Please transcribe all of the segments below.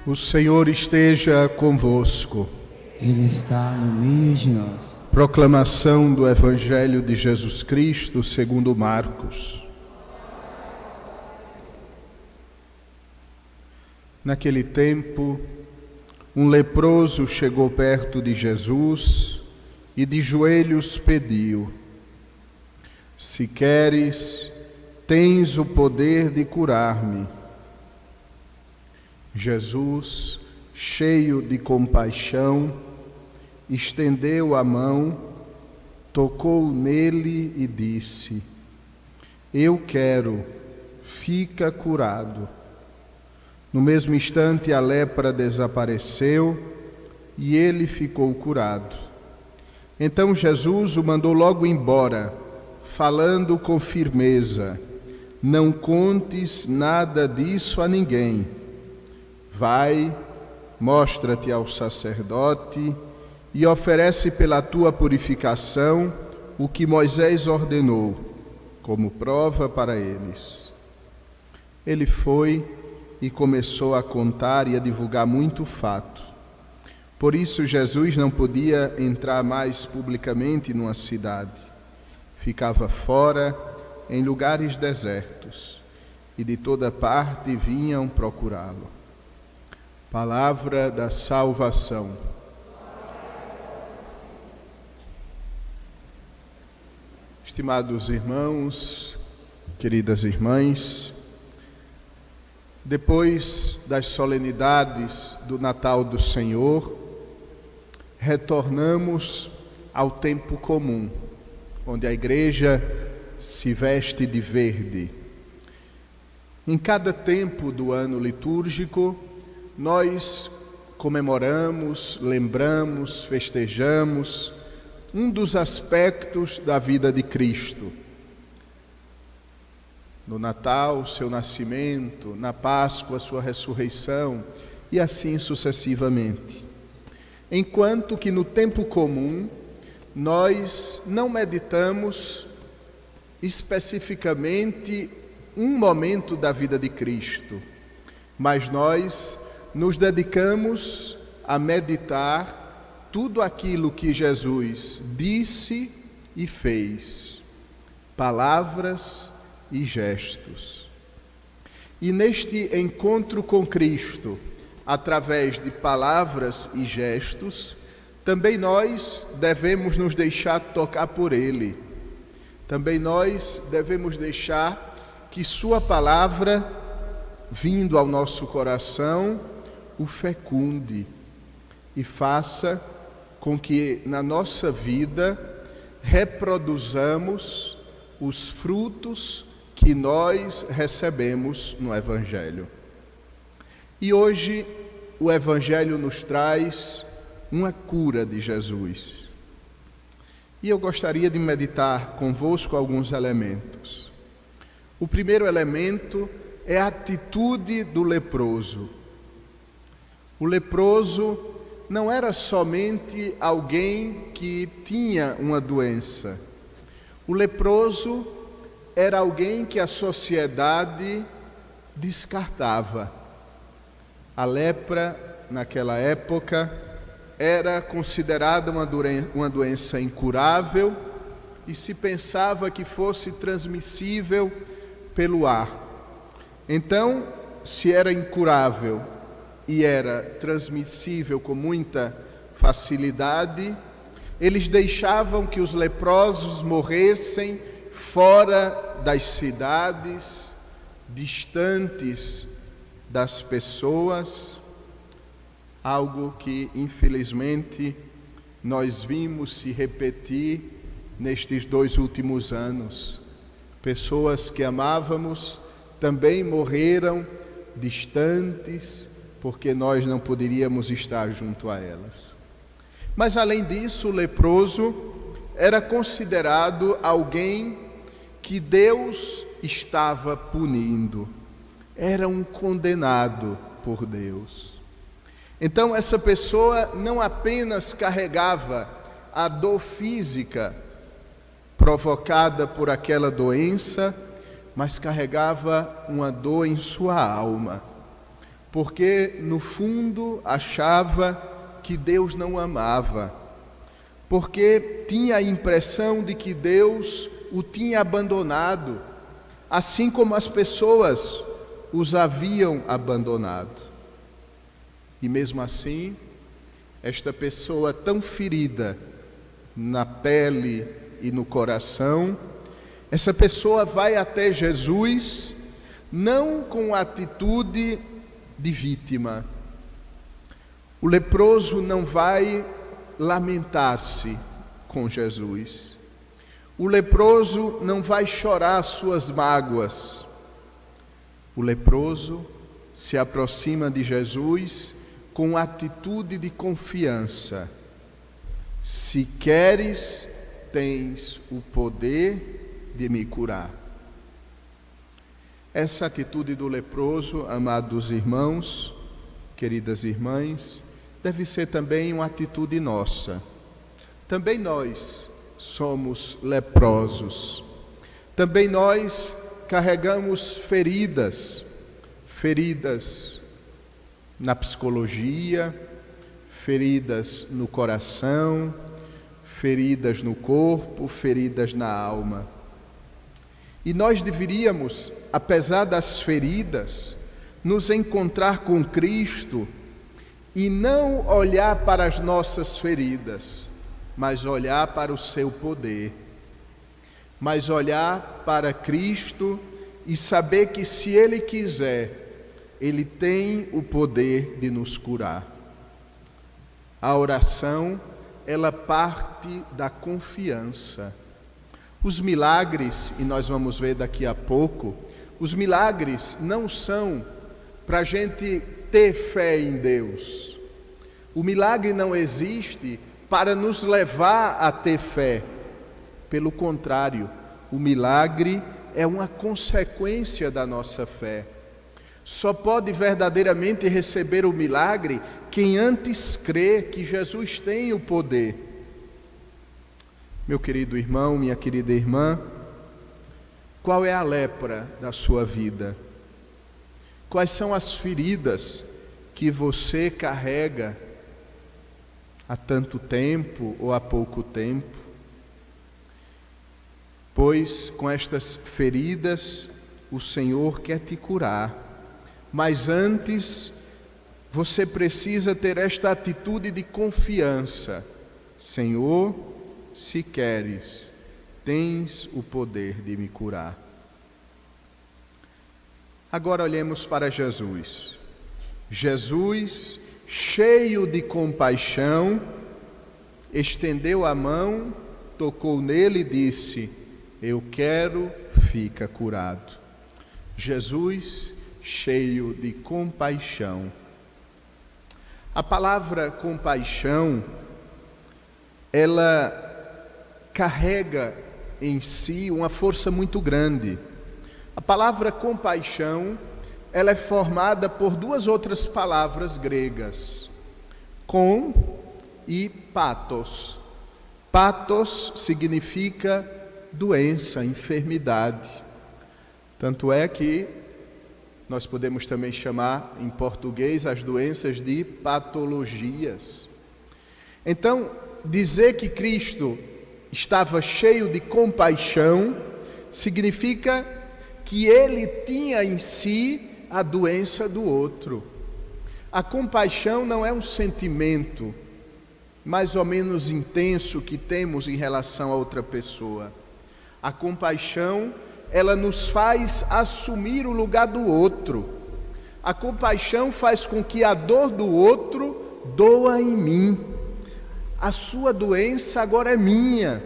O Senhor esteja convosco. Ele está no meio de nós. Proclamação do Evangelho de Jesus Cristo segundo Marcos. Naquele tempo, um leproso chegou perto de Jesus e de joelhos pediu: Se queres, tens o poder de curar-me. Jesus, cheio de compaixão, estendeu a mão, tocou nele e disse: Eu quero, fica curado. No mesmo instante a lepra desapareceu e ele ficou curado. Então Jesus o mandou logo embora, falando com firmeza: Não contes nada disso a ninguém. Vai, mostra-te ao sacerdote e oferece pela tua purificação o que Moisés ordenou, como prova para eles. Ele foi e começou a contar e a divulgar muito fato. Por isso Jesus não podia entrar mais publicamente numa cidade. Ficava fora, em lugares desertos, e de toda parte vinham procurá-lo. Palavra da salvação. Estimados irmãos, queridas irmãs, depois das solenidades do Natal do Senhor, retornamos ao tempo comum, onde a igreja se veste de verde. Em cada tempo do ano litúrgico, nós comemoramos, lembramos, festejamos um dos aspectos da vida de Cristo. No Natal, seu nascimento, na Páscoa, sua ressurreição, e assim sucessivamente. Enquanto que no tempo comum, nós não meditamos especificamente um momento da vida de Cristo, mas nós nos dedicamos a meditar tudo aquilo que Jesus disse e fez, palavras e gestos. E neste encontro com Cristo, através de palavras e gestos, também nós devemos nos deixar tocar por Ele. Também nós devemos deixar que Sua palavra, vindo ao nosso coração, o fecunde e faça com que na nossa vida reproduzamos os frutos que nós recebemos no Evangelho. E hoje o Evangelho nos traz uma cura de Jesus. E eu gostaria de meditar convosco alguns elementos. O primeiro elemento é a atitude do leproso. O leproso não era somente alguém que tinha uma doença. O leproso era alguém que a sociedade descartava. A lepra, naquela época, era considerada uma doença incurável e se pensava que fosse transmissível pelo ar. Então, se era incurável e era transmissível com muita facilidade, eles deixavam que os leprosos morressem fora das cidades, distantes das pessoas, algo que infelizmente nós vimos se repetir nestes 2 últimos anos. Pessoas que amávamos também morreram distantes, porque nós não poderíamos estar junto a elas. Mas além disso, o leproso era considerado alguém que Deus estava punindo. Era um condenado por Deus. Então essa pessoa não apenas carregava a dor física provocada por aquela doença, mas carregava uma dor em sua alma, porque no fundo achava que Deus não amava, porque tinha a impressão de que Deus o tinha abandonado, assim como as pessoas os haviam abandonado. E mesmo assim, esta pessoa tão ferida na pele e no coração, essa pessoa vai até Jesus, não com atitude de vítima. O leproso não vai lamentar-se com Jesus. O leproso não vai chorar suas mágoas. O leproso se aproxima de Jesus com atitude de confiança. Se queres, tens o poder de me curar. Essa atitude do leproso, amados irmãos, queridas irmãs, deve ser também uma atitude nossa. Também nós somos leprosos. Também nós carregamos feridas na psicologia, feridas no coração, feridas no corpo, feridas na alma. E nós deveríamos, apesar das feridas, nos encontrar com Cristo e não olhar para as nossas feridas, mas olhar para o seu poder, mas olhar para Cristo e saber que se Ele quiser, Ele tem o poder de nos curar. A oração, ela parte da confiança. Os milagres, e nós vamos ver daqui a pouco, os milagres não são para a gente ter fé em Deus. O milagre não existe para nos levar a ter fé. Pelo contrário, o milagre é uma consequência da nossa fé. Só pode verdadeiramente receber o milagre quem antes crê que Jesus tem o poder. Meu querido irmão, minha querida irmã, qual é a lepra da sua vida? Quais são as feridas que você carrega há tanto tempo ou há pouco tempo? Pois com estas feridas o Senhor quer te curar. Mas antes, você precisa ter esta atitude de confiança. Senhor, se queres, tens o poder de me curar. Agora olhemos para Jesus. Jesus, cheio de compaixão, estendeu a mão, tocou nele e disse: eu quero, fica curado. Jesus, cheio de compaixão. A palavra compaixão, ela carrega em si uma força muito grande. A palavra compaixão, ela é formada por duas outras palavras gregas, com e patos. Patos significa doença, enfermidade. Tanto é que nós podemos também chamar em português as doenças de patologias. Então, dizer que Cristo estava cheio de compaixão significa que ele tinha em si a doença do outro. A compaixão não é um sentimento mais ou menos intenso que temos em relação a outra pessoa. A compaixão, ela nos faz assumir o lugar do outro. A compaixão faz com que a dor do outro doa em mim. A sua doença agora é minha.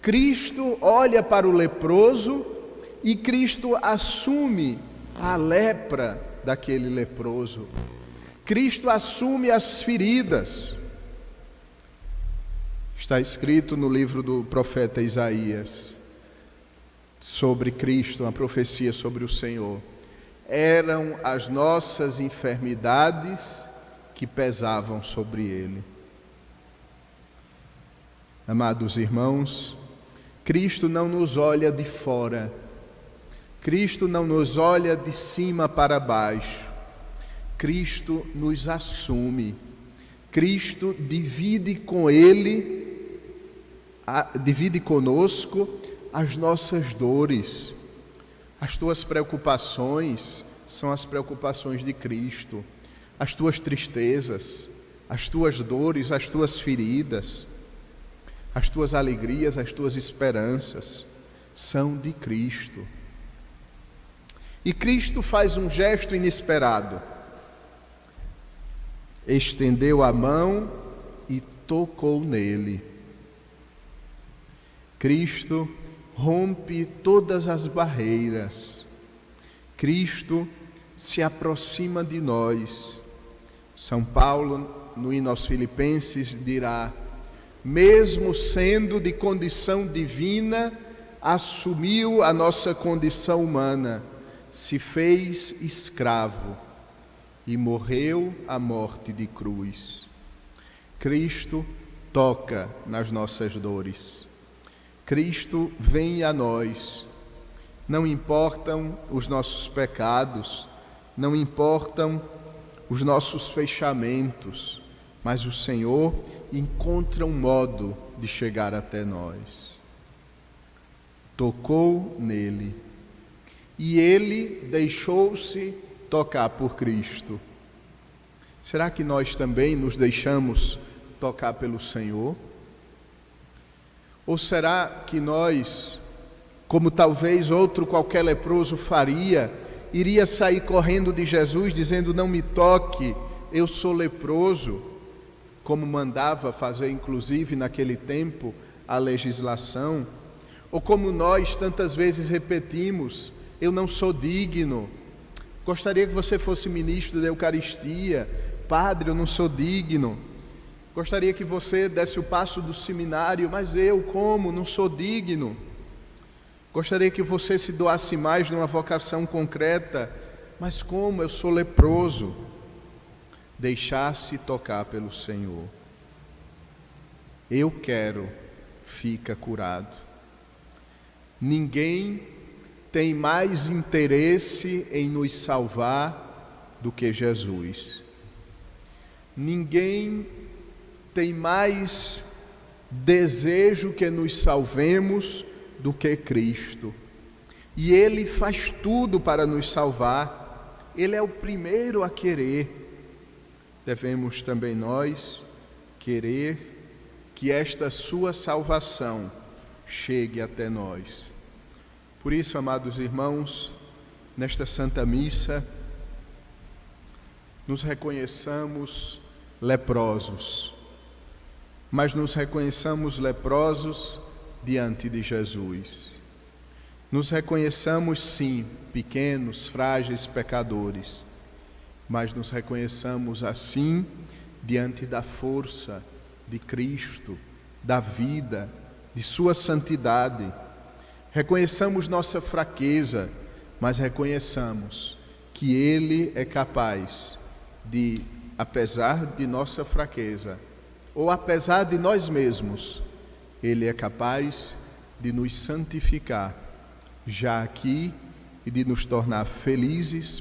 Cristo olha para o leproso e Cristo assume a lepra daquele leproso. Cristo assume as feridas. Está escrito no livro do profeta Isaías sobre Cristo, uma profecia sobre o Senhor. Eram as nossas enfermidades que pesavam sobre ele. Amados irmãos, Cristo não nos olha de fora. Cristo não nos olha de cima para baixo. Cristo nos assume. Cristo divide com Ele, divide conosco as nossas dores. As tuas preocupações são as preocupações de Cristo. As tuas tristezas, as tuas dores, as tuas feridas, as tuas alegrias, as tuas esperanças são de Cristo. E Cristo faz um gesto inesperado. Estendeu a mão e tocou nele. Cristo rompe todas as barreiras. Cristo se aproxima de nós. São Paulo, no hino aos Filipenses, dirá: mesmo sendo de condição divina, assumiu a nossa condição humana, se fez escravo e morreu a morte de cruz. Cristo toca nas nossas dores. Cristo vem a nós. Não importam os nossos pecados, não importam os nossos fechamentos, mas o Senhor encontra um modo de chegar até nós. Tocou nele e ele deixou-se tocar por Cristo. Será que nós também nos deixamos tocar pelo Senhor? Ou será que nós, como talvez outro qualquer leproso faria, iria sair correndo de Jesus dizendo: não me toque, eu sou leproso, como mandava fazer inclusive naquele tempo a legislação? Ou como nós tantas vezes repetimos: eu não sou digno, gostaria que você fosse ministro da Eucaristia, padre, eu não sou digno, gostaria que você desse o passo do seminário, mas eu como? Não sou digno. Gostaria que você se doasse mais numa vocação concreta, mas como? Eu sou leproso. Deixar-se tocar pelo Senhor. Eu quero, fica curado. Ninguém tem mais interesse em nos salvar do que Jesus. Ninguém tem mais desejo que nos salvemos do que Cristo. E Ele faz tudo para nos salvar. Ele é o primeiro a querer. Devemos também nós querer que esta sua salvação chegue até nós. Por isso, amados irmãos, nesta Santa Missa, nos reconheçamos leprosos, mas nos reconheçamos leprosos diante de Jesus. Nos reconheçamos, sim, pequenos, frágeis pecadores, mas nos reconheçamos assim diante da força de Cristo, da vida, de sua santidade. Reconheçamos nossa fraqueza, mas reconheçamos que Ele é capaz de, apesar de nossa fraqueza, ou apesar de nós mesmos, Ele é capaz de nos santificar já aqui e de nos tornar felizes